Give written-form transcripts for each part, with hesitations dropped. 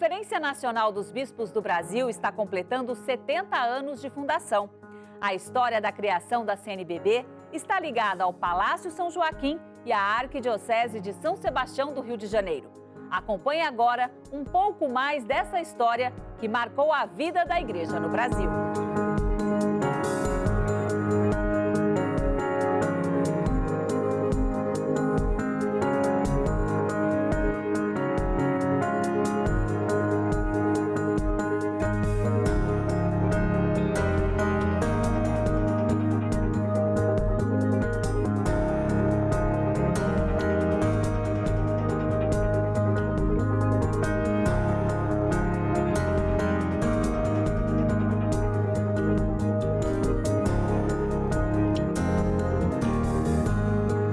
Conferência Nacional dos Bispos do Brasil está completando 70 anos de fundação. A história da criação da CNBB está ligada ao Palácio São Joaquim e à Arquidiocese de São Sebastião do Rio de Janeiro. Acompanhe agora um pouco mais dessa história que marcou a vida da Igreja no Brasil.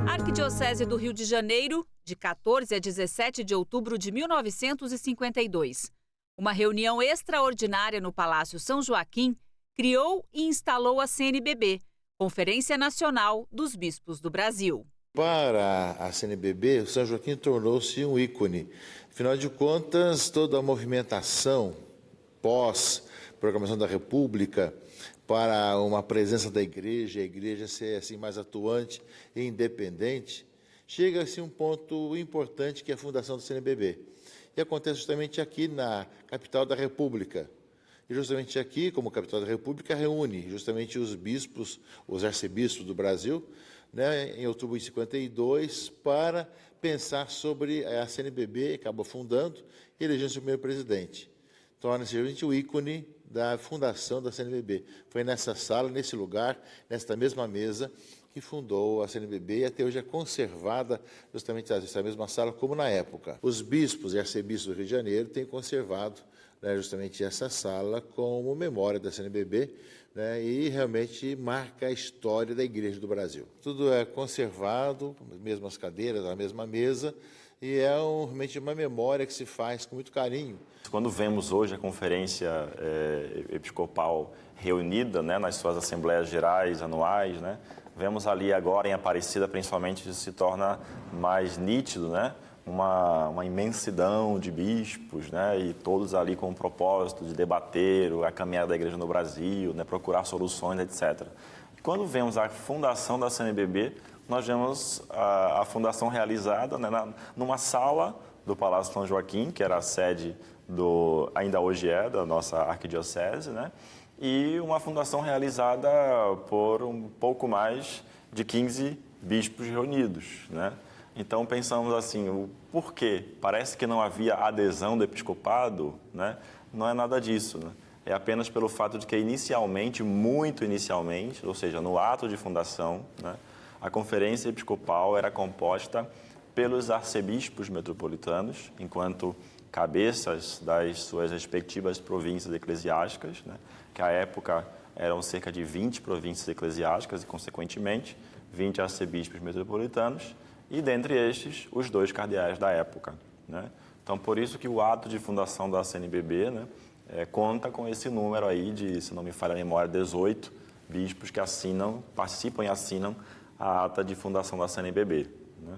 Arquidiocese do Rio de Janeiro, de 14 a 17 de outubro de 1952. Uma reunião extraordinária no Palácio São Joaquim criou e instalou a CNBB, Conferência Nacional dos Bispos do Brasil. Para a CNBB, o São Joaquim tornou-se um ícone. Afinal de contas, toda a movimentação pós-proclamação da República para uma presença da Igreja, a Igreja ser assim, mais atuante e independente, chega-se a um ponto importante que é a fundação do CNBB. E acontece justamente aqui na capital da República. E justamente aqui, como capital da República, reúne justamente os bispos, os arcebispos do Brasil, né, em outubro de 52, para pensar sobre a CNBB, acabou fundando e elegendo seu primeiro presidente. Torna-se realmente o ícone da fundação da CNBB. Foi nessa sala, nesse lugar, nesta mesma mesa, que fundou a CNBB e até hoje é conservada justamente essa mesma sala como na época. Os bispos e arcebispos do Rio de Janeiro têm conservado, né, justamente essa sala como memória da CNBB, né, e realmente marca a história da Igreja do Brasil. Tudo é conservado, as mesmas cadeiras, a mesma mesa, e é realmente uma memória que se faz com muito carinho. Quando vemos hoje a Conferência Episcopal reunida, né, nas suas Assembleias Gerais anuais, né, vemos ali agora em Aparecida, principalmente, isso se torna mais nítido, né, uma imensidão de bispos, né, e todos ali com o propósito de debater a caminhada da Igreja no Brasil, né, procurar soluções, etc. E quando vemos a fundação da CNBB, nós vemos a fundação realizada, né, numa sala do Palácio São Joaquim, que era a sede ainda hoje da nossa arquidiocese, né, e uma fundação realizada por um pouco mais de 15 bispos reunidos, né. Então pensamos assim, o porquê? Parece que não havia adesão do episcopado, né? Não é nada disso, né? É apenas pelo fato de que inicialmente, muito inicialmente, ou seja, no ato de fundação, né, a Conferência Episcopal era composta pelos arcebispos metropolitanos, enquanto cabeças das suas respectivas províncias eclesiásticas, né, que à época eram cerca de 20 províncias eclesiásticas e, consequentemente, 20 arcebispos metropolitanos, e dentre estes, os 2 cardeais da época, né? Então, por isso que o ato de fundação da CNBB, né, conta com esse número aí de, se não me falha a memória, 18 bispos que participam e assinam a ata de fundação da CNBB, né?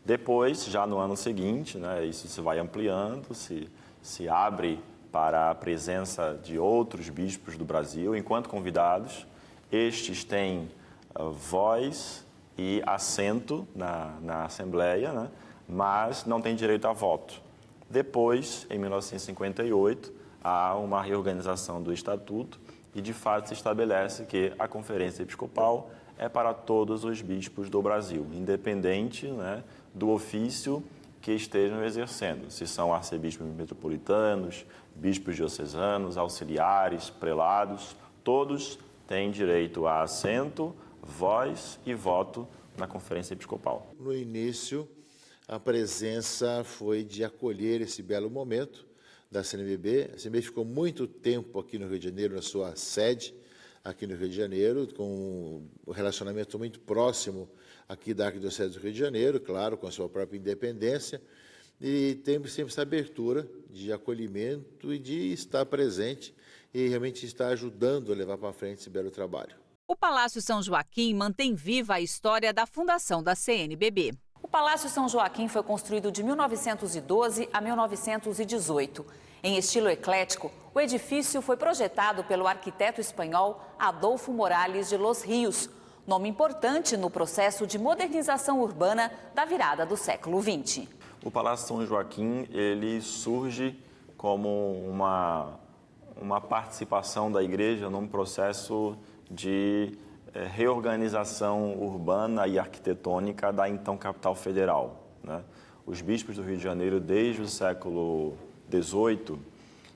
Depois, já no ano seguinte, né, isso se vai ampliando, se abre para a presença de outros bispos do Brasil enquanto convidados. Estes têm voz e assento na Assembleia, né, mas não têm direito a voto. Depois, em 1958, há uma reorganização do Estatuto e, de fato, se estabelece que a Conferência Episcopal é para todos os bispos do Brasil, independente, né, do ofício que estejam exercendo, se são arcebispos metropolitanos, bispos diocesanos, auxiliares, prelados, todos têm direito a assento, voz e voto na Conferência Episcopal. No início, a presença foi de acolher esse belo momento da CNBB. A CNBB ficou muito tempo aqui no Rio de Janeiro, na sua sede, aqui no Rio de Janeiro, com um relacionamento muito próximo aqui da Arquidiocese do Rio de Janeiro, claro, com a sua própria independência, e tem sempre essa abertura de acolhimento e de estar presente e realmente estar ajudando a levar para frente esse belo trabalho. O Palácio São Joaquim mantém viva a história da fundação da CNBB. O Palácio São Joaquim foi construído de 1912 a 1918. Em estilo eclético, o edifício foi projetado pelo arquiteto espanhol Adolfo Morales de Los Rios, nome importante no processo de modernização urbana da virada do século XX. O Palácio São Joaquim, ele surge como uma participação da igreja num processo de reorganização urbana e arquitetônica da então capital federal, né? Os bispos do Rio de Janeiro, desde o século XVIII,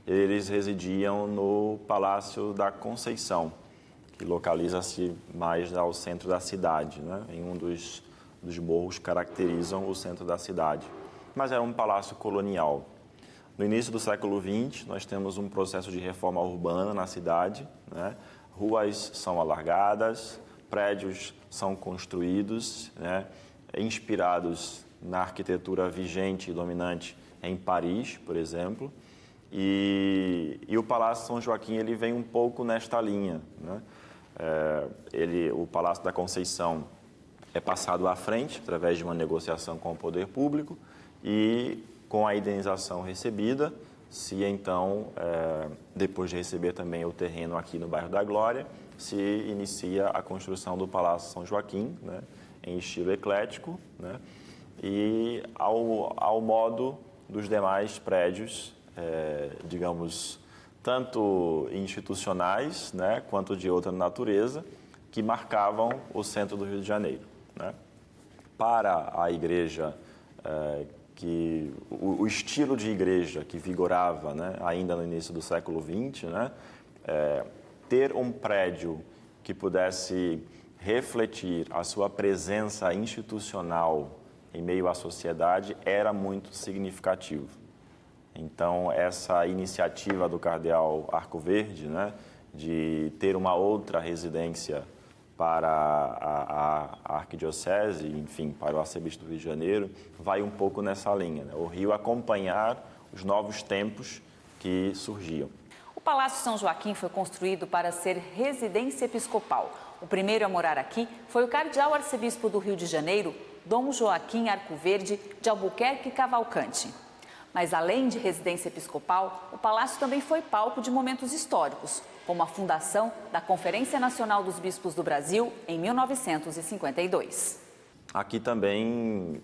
eles residiam no Palácio da Conceição, que localiza-se mais ao centro da cidade, né? Em um dos morros que caracterizam o centro da cidade. Mas era um palácio colonial. No início do século XX, nós temos um processo de reforma urbana na cidade, né? Ruas são alargadas, prédios são construídos, né? Inspirados na arquitetura vigente e dominante em Paris, por exemplo. E o Palácio São Joaquim ele vem um pouco nesta linha, né? O Palácio da Conceição é passado à frente, através de uma negociação com o poder público, e com a indenização recebida, se então, depois de receber também o terreno aqui no bairro da Glória, se inicia a construção do Palácio São Joaquim, né, em estilo eclético, né, e ao modo dos demais prédios, digamos, tanto institucionais, né, quanto de outra natureza, que marcavam o centro do Rio de Janeiro, né. Para a igreja, que o estilo de igreja que vigorava, né, ainda no início do século XX, né, ter um prédio que pudesse refletir a sua presença institucional em meio à sociedade era muito significativo. Então, essa iniciativa do cardeal Arcoverde, né, de ter uma outra residência para a arquidiocese, enfim, para o arcebispo do Rio de Janeiro, vai um pouco nessa linha, né? O Rio acompanhar os novos tempos que surgiam. O Palácio São Joaquim foi construído para ser residência episcopal. O primeiro a morar aqui foi o cardeal arcebispo do Rio de Janeiro, Dom Joaquim Arcoverde de Albuquerque Cavalcante. Mas, além de residência episcopal, o palácio também foi palco de momentos históricos, como a fundação da Conferência Nacional dos Bispos do Brasil em 1952. Aqui também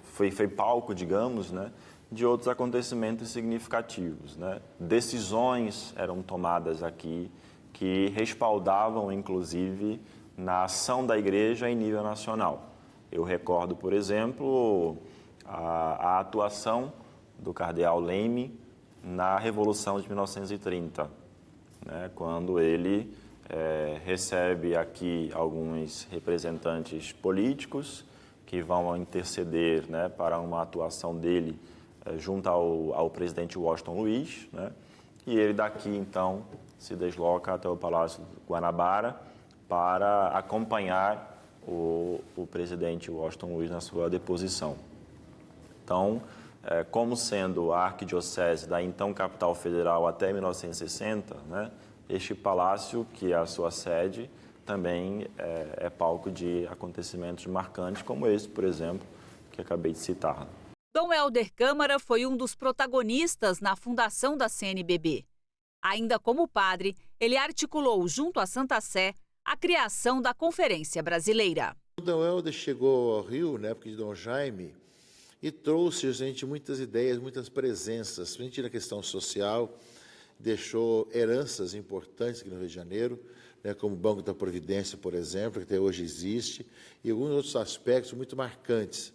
foi palco, digamos, né, de outros acontecimentos significativos, né? Decisões eram tomadas aqui que respaldavam, inclusive, na ação da igreja em nível nacional. Eu recordo, por exemplo, a atuação do cardeal Leme na Revolução de 1930, né, quando ele recebe aqui alguns representantes políticos que vão interceder, né, para uma atuação dele junto ao presidente Washington Luiz, né, e ele daqui, então, se desloca até o Palácio Guanabara para acompanhar o presidente Washington Luiz na sua deposição. Então, como sendo a arquidiocese da então capital federal até 1960, né, este palácio, que é a sua sede, também é palco de acontecimentos marcantes, como esse, por exemplo, que acabei de citar. Dom Helder Câmara foi um dos protagonistas na fundação da CNBB. Ainda como padre, ele articulou, junto à Santa Sé, a criação da Conferência Brasileira. O Dom Helder chegou ao Rio, na época de Dom Jaime, e trouxe, gente, muitas ideias, muitas presenças, frente na questão social, deixou heranças importantes aqui no Rio de Janeiro, né, como o Banco da Providência, por exemplo, que até hoje existe, e alguns outros aspectos muito marcantes.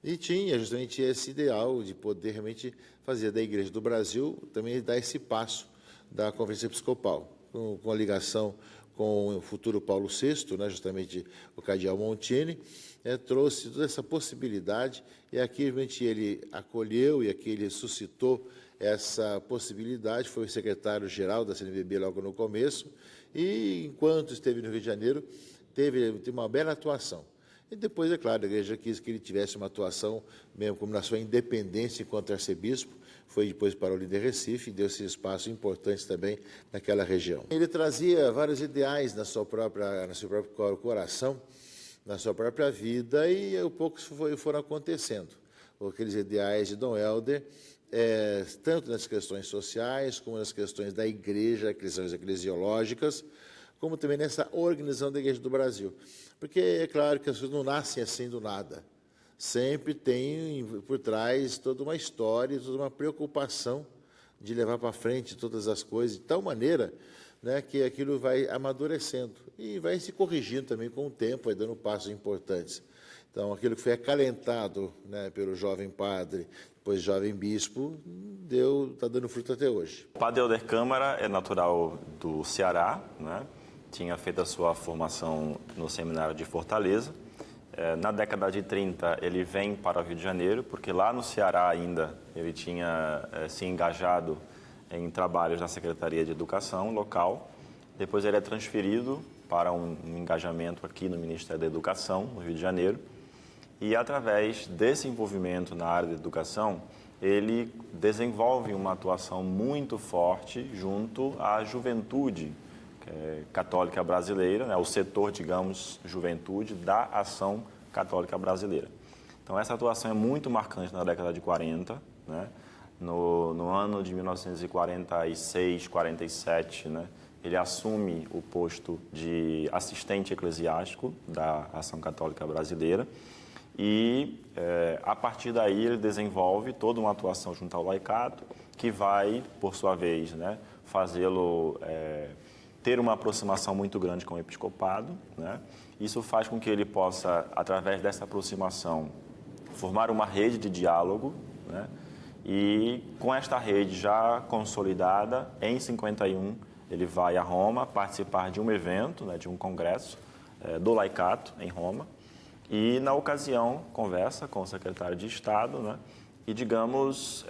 E tinha justamente esse ideal de poder realmente fazer da Igreja do Brasil também dar esse passo da Conferência Episcopal, com a ligação com o futuro Paulo VI, né, justamente o cardeal Montini, trouxe toda essa possibilidade, e aqui realmente ele acolheu e aqui ele suscitou essa possibilidade, foi o secretário-geral da CNBB logo no começo, e enquanto esteve no Rio de Janeiro, teve uma bela atuação. E depois, é claro, a igreja quis que ele tivesse uma atuação, mesmo como na sua independência enquanto arcebispo, foi depois para o líder Recife e deu esse espaço importante também naquela região. Ele trazia vários ideais no seu próprio coração, na sua própria vida e poucos foram acontecendo. Aqueles ideais de Dom Helder, tanto nas questões sociais, como nas questões da igreja, questões eclesiológicas, como também nessa organização da Igreja do Brasil. Porque é claro que as coisas não nascem assim do nada. Sempre tem por trás toda uma história, toda uma preocupação de levar para frente todas as coisas, de tal maneira, né, que aquilo vai amadurecendo e vai se corrigindo também com o tempo, vai dando passos importantes. Então, aquilo que foi acalentado, né, pelo jovem padre, depois jovem bispo, está dando fruto até hoje. O padre Helder Câmara é natural do Ceará, né? Tinha feito a sua formação no seminário de Fortaleza. Na década de 30, ele vem para o Rio de Janeiro, porque lá no Ceará ainda ele tinha se engajado em trabalhos na Secretaria de Educação local. Depois ele é transferido para um engajamento aqui no Ministério da Educação, no Rio de Janeiro. E através desse envolvimento na área da educação, ele desenvolve uma atuação muito forte junto à juventude católica brasileira, né, o setor, digamos, juventude da ação católica brasileira. Então, essa atuação é muito marcante na década de 40, né? No ano de 1946, 47, né, ele assume o posto de assistente eclesiástico da ação católica brasileira e, a partir daí, ele desenvolve toda uma atuação junto ao laicato que vai, por sua vez, né, fazê-lo ter uma aproximação muito grande com o episcopado, né? Isso faz com que ele possa, através dessa aproximação, formar uma rede de diálogo, né? E com esta rede já consolidada, em 51, ele vai a Roma participar de um evento, né, de um congresso do laicato em Roma, e na ocasião conversa com o secretário de Estado, né? E, digamos,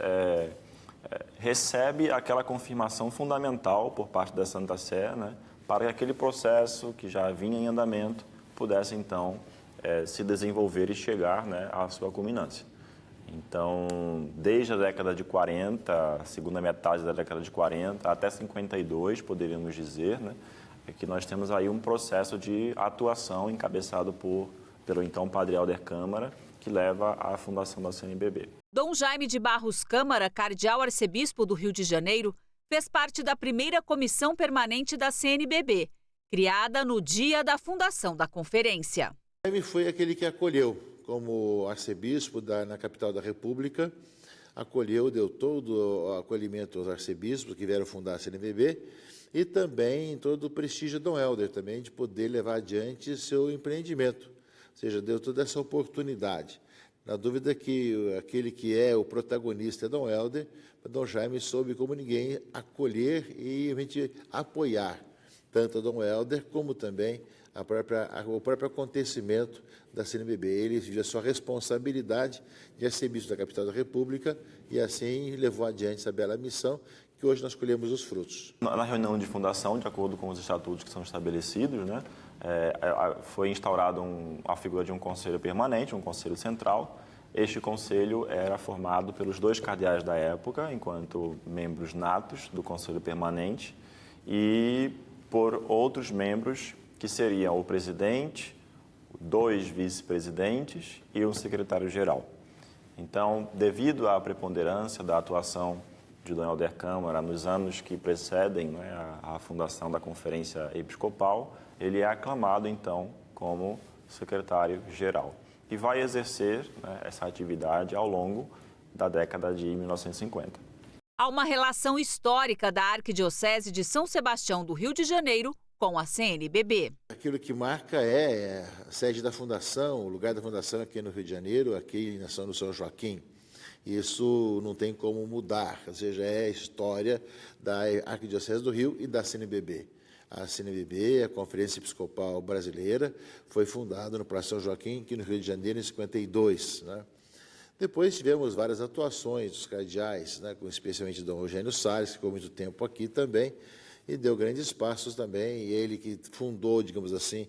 recebe aquela confirmação fundamental por parte da Santa Sé, né, para que aquele processo que já vinha em andamento pudesse, então, se desenvolver e chegar, né, à sua culminância. Então, desde a década de 40, a segunda metade da década de 40, até 52, poderíamos dizer, né, que nós temos aí um processo de atuação encabeçado pelo então padre Helder Câmara, que leva à fundação da CNBB. Dom Jaime de Barros Câmara, cardeal arcebispo do Rio de Janeiro, fez parte da primeira comissão permanente da CNBB, criada no dia da fundação da conferência. Jaime foi aquele que acolheu, como arcebispo na capital da República, acolheu, deu todo o acolhimento aos arcebispos que vieram fundar a CNBB e também todo o prestígio de Dom Helder, também de poder levar adiante seu empreendimento, ou seja, deu toda essa oportunidade. Na dúvida que aquele que é o protagonista é Dom Helder, Dom Jaime soube como ninguém acolher e realmente apoiar tanto a Dom Helder como também o próprio acontecimento da CNBB. Ele viu a sua responsabilidade de arcebispo da capital da República e assim levou adiante essa bela missão que hoje nós colhemos os frutos. Na reunião de fundação, de acordo com os estatutos que são estabelecidos, né, foi instaurado a figura de um conselho permanente, um conselho central. Este conselho era formado pelos 2 cardeais da época, enquanto membros natos do conselho permanente, e por outros membros que seriam o presidente, 2 vice-presidentes e um secretário-geral. Então, devido à preponderância da atuação de Dom Helder Câmara nos anos que precedem, né, a fundação da Conferência Episcopal, ele é aclamado, então, como secretário-geral. E vai exercer, né, essa atividade ao longo da década de 1950. Há uma relação histórica da Arquidiocese de São Sebastião do Rio de Janeiro com a CNBB. Aquilo que marca é a sede da fundação, o lugar da fundação aqui no Rio de Janeiro, aqui na São Joaquim. Isso não tem como mudar, ou seja, é a história da Arquidiocese do Rio e da CNBB. A CNBB, a Conferência Episcopal Brasileira, foi fundada no Palácio São Joaquim, aqui no Rio de Janeiro, em 52, né? Depois tivemos várias atuações dos cardeais, né, especialmente Dom Eugênio Salles, que ficou muito tempo aqui também, e deu grandes passos também, e ele que fundou, digamos assim,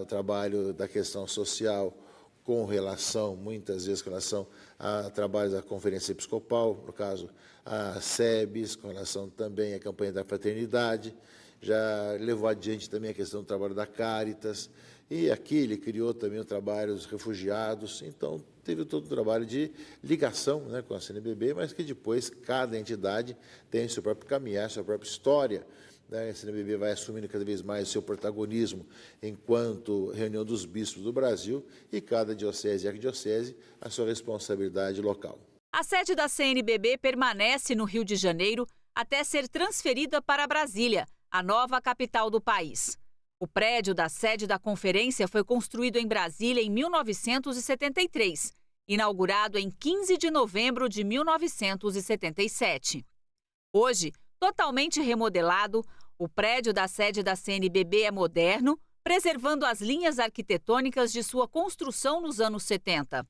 o trabalho da questão social com relação, muitas vezes, com relação a trabalhos da Conferência Episcopal, no caso, a SEBS, com relação também à campanha da fraternidade, já levou adiante também a questão do trabalho da Caritas, E aqui ele criou também o trabalho dos refugiados, então teve todo o trabalho de ligação, né, com a CNBB, mas que depois cada entidade tem seu próprio caminhar, sua própria história. Né? A CNBB vai assumindo cada vez mais o seu protagonismo enquanto reunião dos bispos do Brasil e cada diocese e arquidiocese a sua responsabilidade local. A sede da CNBB permanece no Rio de Janeiro até ser transferida para Brasília, a nova capital do país. O prédio da sede da conferência foi construído em Brasília em 1973, inaugurado em 15 de novembro de 1977. Hoje, totalmente remodelado, o prédio da sede da CNBB é moderno, preservando as linhas arquitetônicas de sua construção nos anos 70.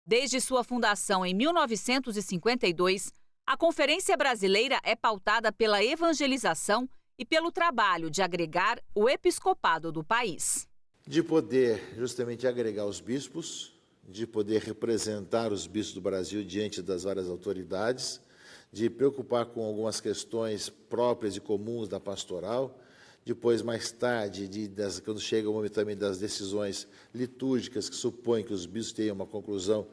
Desde sua fundação em 1952, a Conferência Brasileira é pautada pela evangelização e pelo trabalho de agregar o episcopado do país. De poder justamente agregar os bispos, de poder representar os bispos do Brasil diante das várias autoridades, de preocupar com algumas questões próprias e comuns da pastoral, depois, mais tarde, quando chega o momento também das decisões litúrgicas, que supõem que os bispos tenham uma conclusão,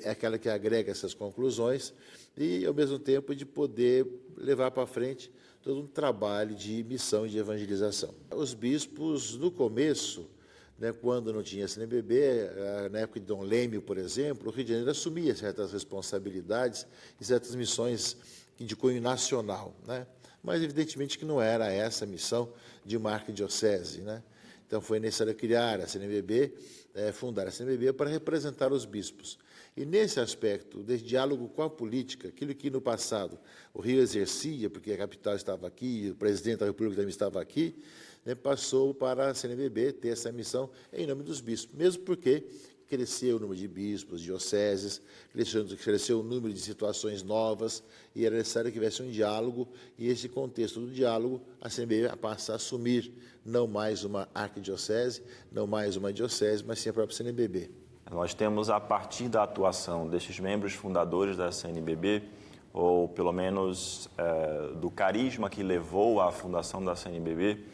é aquela que agrega essas conclusões, e, ao mesmo tempo, de poder levar para frente todo um trabalho de missão e de evangelização. Os bispos, no começo, né, quando não tinha CNBB, na época de Dom Lêmio, por exemplo, o Rio de Janeiro assumia certas responsabilidades e certas missões de cunho nacional, né? Mas, evidentemente, que não era essa a missão de uma arquidiocese, né? Então, foi necessário criar a CNBB, fundar a CNBB para representar os bispos. E, nesse aspecto, de diálogo com a política, aquilo que, no passado, o Rio exercia, porque a capital estava aqui, o presidente da República também estava aqui, né, passou para a CNBB ter essa missão em nome dos bispos, mesmo porque cresceu o número de bispos, dioceses, cresceu o número de situações novas e era necessário que tivesse um diálogo e esse contexto do diálogo a CNBB passa a assumir não mais uma arquidiocese, não mais uma diocese, mas sim a própria CNBB. Nós temos, a partir da atuação destes membros fundadores da CNBB, ou pelo menos do carisma que levou à fundação da CNBB,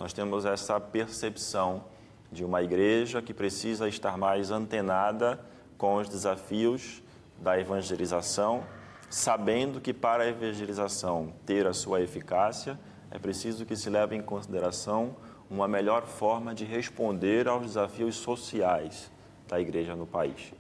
nós temos essa percepção de uma igreja que precisa estar mais antenada com os desafios da evangelização, sabendo que para a evangelização ter a sua eficácia, é preciso que se leve em consideração uma melhor forma de responder aos desafios sociais da igreja no país.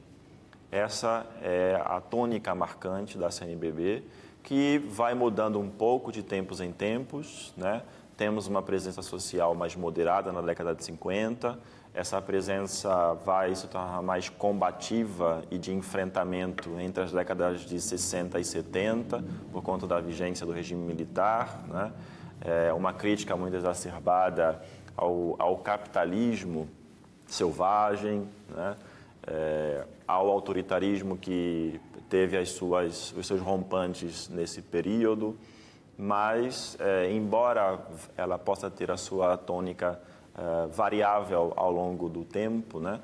Essa é a tônica marcante da CNBB, que vai mudando um pouco de tempos em tempos, né? Temos uma presença social mais moderada na década de 50, essa presença vai se tornar mais combativa e de enfrentamento entre as décadas de 60 e 70, por conta da vigência do regime militar, né? Uma crítica muito exacerbada ao capitalismo selvagem, né? Ao autoritarismo que teve os seus rompantes nesse período, mas, embora ela possa ter a sua tônica variável ao longo do tempo, né,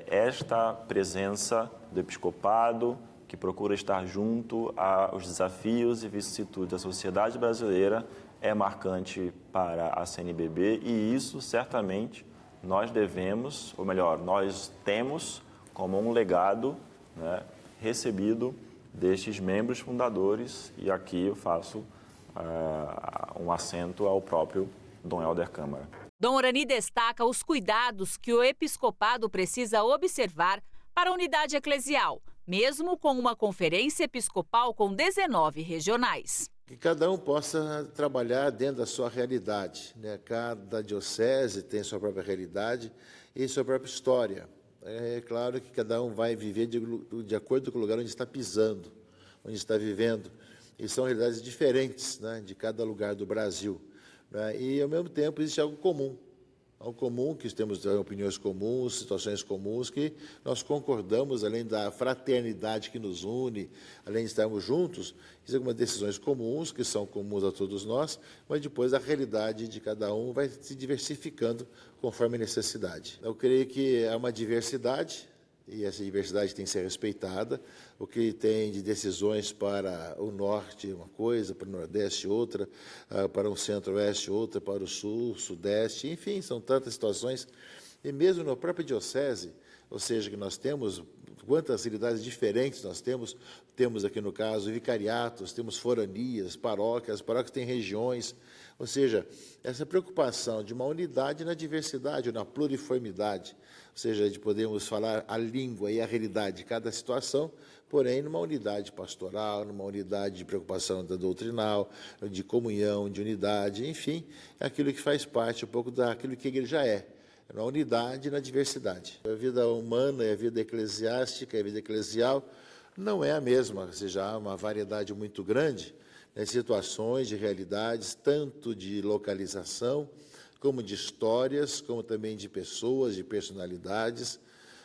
esta presença do episcopado, que procura estar junto aos desafios e vicissitudes da sociedade brasileira, é marcante para a CNBB e isso, certamente, nós devemos, ou melhor, nós temos como um legado, né, recebido destes membros fundadores, e aqui eu faço um acento ao próprio Dom Helder Câmara. Dom Orani destaca os cuidados que o episcopado precisa observar para a unidade eclesial, mesmo com uma conferência episcopal com 19 regionais. Que cada um possa trabalhar dentro da sua realidade, né? Cada diocese tem sua própria realidade e sua própria história. É claro que cada um vai viver de acordo com o lugar onde está pisando, onde está vivendo. E são realidades diferentes, né, de cada lugar do Brasil. Né? E, ao mesmo tempo, existe algo comum, que temos opiniões comuns, situações comuns, que nós concordamos, além da fraternidade que nos une, além de estarmos juntos, existem algumas decisões comuns, que são comuns a todos nós, mas depois a realidade de cada um vai se diversificando conforme a necessidade. Eu creio que há uma diversidade, e essa diversidade tem que ser respeitada. O que tem de decisões para o norte uma coisa, para o nordeste outra, para o centro-oeste outra, para o sul, sudeste, enfim, são tantas situações. E mesmo na própria diocese, ou seja, que nós temos quantas realidades diferentes nós temos aqui no caso vicariatos, temos foranias, paróquias têm regiões, ou seja, essa preocupação de uma unidade na diversidade, na pluriformidade, ou seja, de podermos falar a língua e a realidade de cada situação, porém numa unidade pastoral, numa unidade de preocupação da doutrinal, de comunhão, de unidade, enfim, é aquilo que faz parte um pouco daquilo que a igreja é. Na unidade e na diversidade. A vida humana e a vida eclesiástica, a vida eclesial, não é a mesma, ou seja, há uma variedade muito grande de situações, de realidades, tanto de localização, como de histórias, como também de pessoas, de personalidades.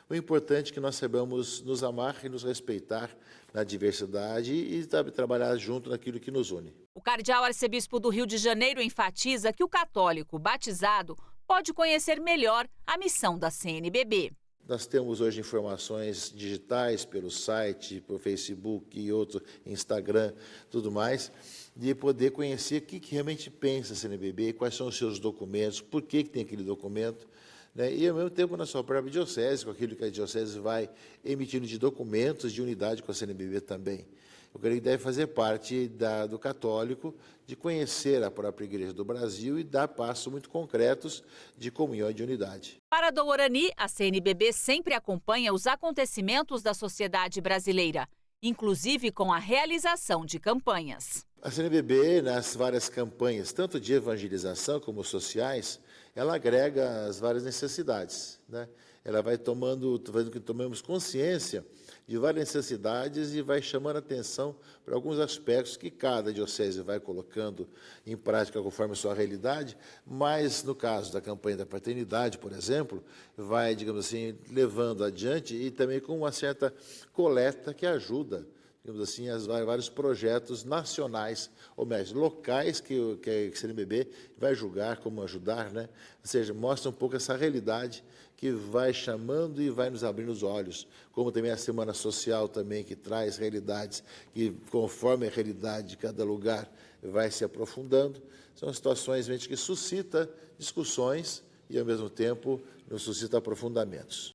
O importante é que nós saibamos nos amar e nos respeitar na diversidade e trabalhar junto naquilo que nos une. O cardeal arcebispo do Rio de Janeiro enfatiza que o católico batizado pode conhecer melhor a missão da CNBB. Nós temos hoje informações digitais pelo site, pelo Facebook e outro, Instagram, tudo mais, de poder conhecer o que realmente pensa a CNBB, quais são os seus documentos, por que tem aquele documento, né? E ao mesmo tempo na sua própria diocese, com aquilo que a diocese vai emitindo de documentos de unidade com a CNBB também. Eu creio que deve fazer parte do católico de conhecer a própria Igreja do Brasil e dar passos muito concretos de comunhão e de unidade. Para Dom Orani, a CNBB sempre acompanha os acontecimentos da sociedade brasileira, inclusive com a realização de campanhas. A CNBB, nas várias campanhas, tanto de evangelização como sociais, ela agrega as várias necessidades, né? Ela vai fazendo que tomemos consciência de várias necessidades e vai chamando a atenção para alguns aspectos que cada diocese vai colocando em prática conforme a sua realidade, mas no caso da campanha da paternidade, por exemplo, vai, digamos assim, levando adiante e também com uma certa coleta que ajuda, digamos assim, vários projetos nacionais, ou melhor, locais que a CNBB vai julgar como ajudar, né? Ou seja, mostra um pouco essa realidade que vai chamando e vai nos abrindo os olhos, como também a Semana Social também, que traz realidades que, conforme a realidade de cada lugar, vai se aprofundando. São situações que suscitam discussões e, ao mesmo tempo, nos suscitam aprofundamentos.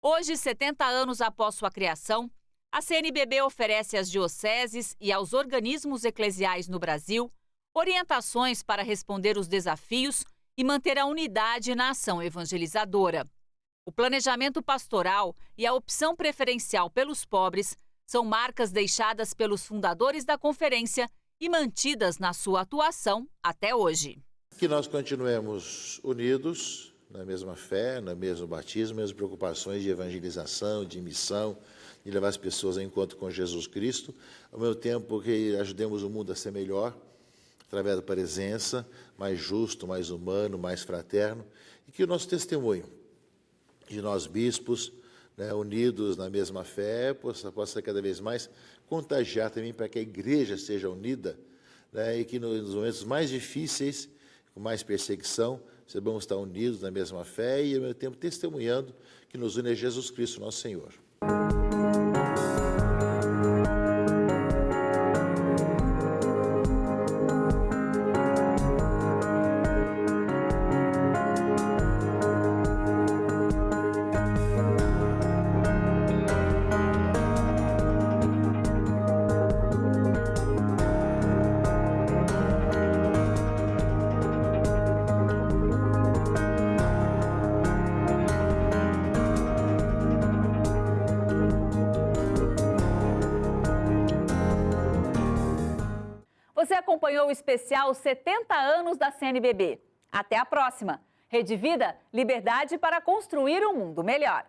Hoje, 70 anos após sua criação, a CNBB oferece às dioceses e aos organismos eclesiais no Brasil orientações para responder os desafios e manter a unidade na ação evangelizadora. O planejamento pastoral e a opção preferencial pelos pobres são marcas deixadas pelos fundadores da conferência e mantidas na sua atuação até hoje. Que nós continuemos unidos na mesma fé, no mesmo batismo, nas mesmas preocupações de evangelização, de missão, de levar as pessoas ao encontro com Jesus Cristo, ao mesmo tempo que ajudemos o mundo a ser melhor, através da presença, mais justo, mais humano, mais fraterno, e que o nosso testemunho de nós bispos, né, unidos na mesma fé, possa cada vez mais contagiar também para que a igreja seja unida, né, e que nos momentos mais difíceis, com mais perseguição, vamos estar unidos na mesma fé e, ao mesmo tempo, testemunhando que nos une a Jesus Cristo, nosso Senhor. Você acompanhou o especial 70 anos da CNBB. Até a próxima. Rede Vida, liberdade para construir um mundo melhor.